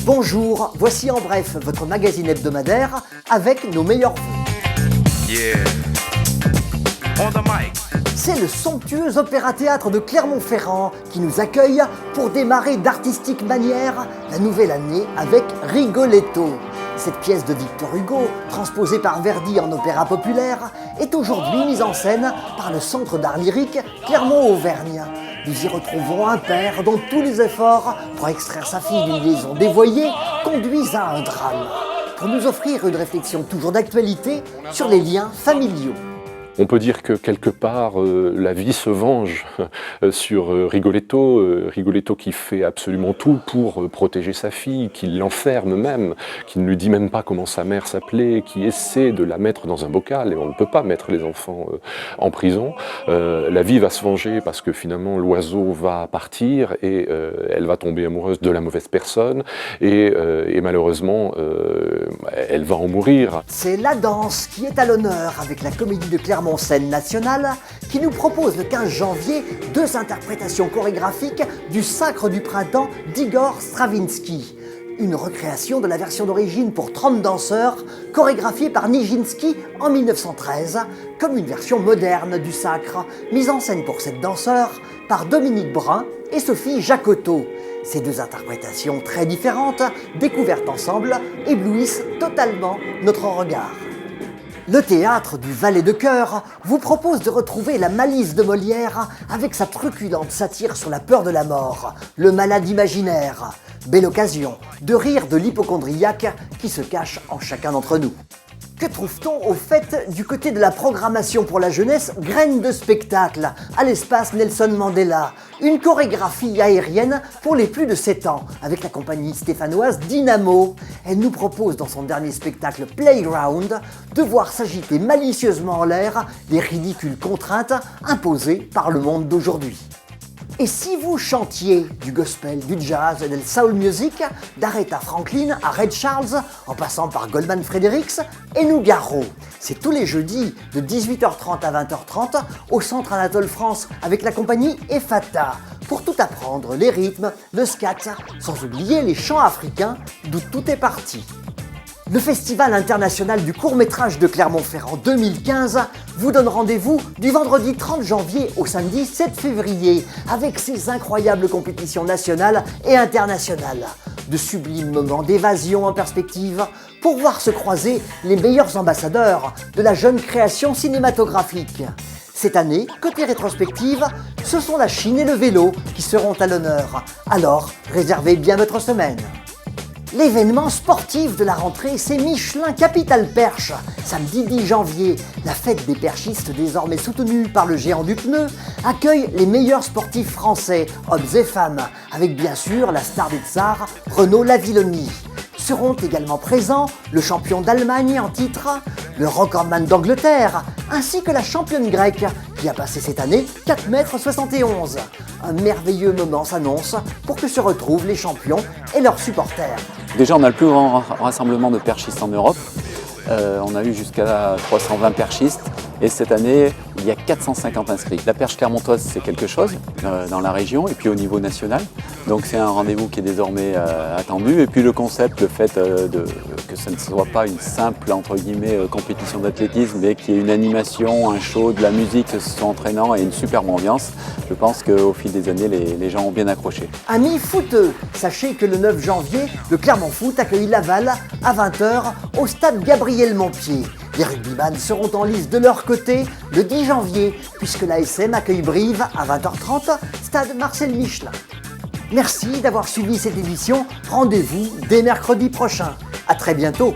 Bonjour, voici en bref votre magazine hebdomadaire avec nos meilleurs vœux. Yeah. On the mic. C'est le somptueux Opéra-Théâtre de Clermont-Ferrand qui nous accueille pour démarrer d'artistique manière la nouvelle année avec Rigoletto. Cette pièce de Victor Hugo, transposée par Verdi en opéra populaire, est aujourd'hui mise en scène par le Centre d'art lyrique Clermont-Auvergne. Nous y retrouvons un père dont tous les efforts pour extraire sa fille d'une liaison dévoyée conduisent à un drame, pour nous offrir une réflexion toujours d'actualité sur les liens familiaux. On peut dire que quelque part, la vie se venge sur Rigoletto. Rigoletto qui fait absolument tout pour protéger sa fille, qui l'enferme même, qui ne lui dit même pas comment sa mère s'appelait, qui essaie de la mettre dans un bocal, et on ne peut pas mettre les enfants en prison. La vie va se venger parce que finalement l'oiseau va partir et elle va tomber amoureuse de la mauvaise personne et malheureusement elle va en mourir. C'est la danse qui est à l'honneur avec la comédie de Clermont Scène Nationale qui nous propose le 15 janvier deux interprétations chorégraphiques du Sacre du printemps d'Igor Stravinsky. Une recréation de la version d'origine pour 30 danseurs, chorégraphiée par Nijinsky en 1913, comme une version moderne du Sacre, mise en scène pour 7 danseurs par Dominique Brun et Sophie Jacotot. Ces deux interprétations très différentes, découvertes ensemble, éblouissent totalement notre regard. Le théâtre du Valet de Cœur vous propose de retrouver la malice de Molière avec sa truculente satire sur la peur de la mort, le malade imaginaire. Belle occasion de rire de l'hypocondriaque qui se cache en chacun d'entre nous. Que trouve-t-on au fait du côté de la programmation pour la jeunesse Graines de spectacle à l'espace Nelson Mandela? Une chorégraphie aérienne pour les plus de 7 ans avec la compagnie stéphanoise Dynamo. Elle nous propose dans son dernier spectacle Playground de voir s'agiter malicieusement en l'air les ridicules contraintes imposées par le monde d'aujourd'hui. Et si vous chantiez du gospel, du jazz et de la soul music, d'Aretha Franklin à Ray Charles, en passant par Goldman Fredericks et Nougaro, c'est tous les jeudis de 18h30 à 20h30 au Centre Anatole France avec la compagnie Effata, pour tout apprendre, les rythmes, le scat, sans oublier les chants africains d'où tout est parti. Le Festival international du court-métrage de Clermont-Ferrand 2015 vous donne rendez-vous du vendredi 30 janvier au samedi 7 février avec ses incroyables compétitions nationales et internationales. De sublimes moments d'évasion en perspective pour voir se croiser les meilleurs ambassadeurs de la jeune création cinématographique. Cette année, côté rétrospective, ce sont la Chine et le vélo qui seront à l'honneur. Alors, réservez bien votre semaine. L'événement sportif de la rentrée, c'est Michelin Capital Perche. Samedi 10 janvier, la fête des perchistes désormais soutenue par le géant du pneu accueille les meilleurs sportifs français, hommes et femmes, avec bien sûr la star des tsars, Renaud Lavilloni. Seront également présents le champion d'Allemagne en titre, le recordman d'Angleterre, ainsi que la championne grecque qui a passé cette année 4,71 m. Un merveilleux moment s'annonce pour que se retrouvent les champions et leurs supporters. Déjà, on a le plus grand rassemblement de perchistes en Europe. On a eu jusqu'à 320 perchistes et cette année, il y a 450 inscrits. La perche clermontoise, c'est quelque chose dans la région et puis au niveau national. Donc c'est un rendez-vous qui est désormais attendu. Et puis le concept, le fait que ce ne soit pas une simple entre guillemets compétition d'athlétisme, mais qu'il y ait une animation, un show, de la musique, que ce soit entraînant et une superbe ambiance. Je pense qu'au fil des années, les gens ont bien accroché. Amis footeux, sachez que le 9 janvier, le Clermont Foot accueille Laval à 20h au stade Gabriel Montpied. Les rugbyman seront en lice de leur côté le 10 janvier, puisque l'ASM accueille Brive à 20h30, stade Marcel Michelin. Merci d'avoir suivi cette émission. Rendez-vous dès mercredi prochain. À très bientôt.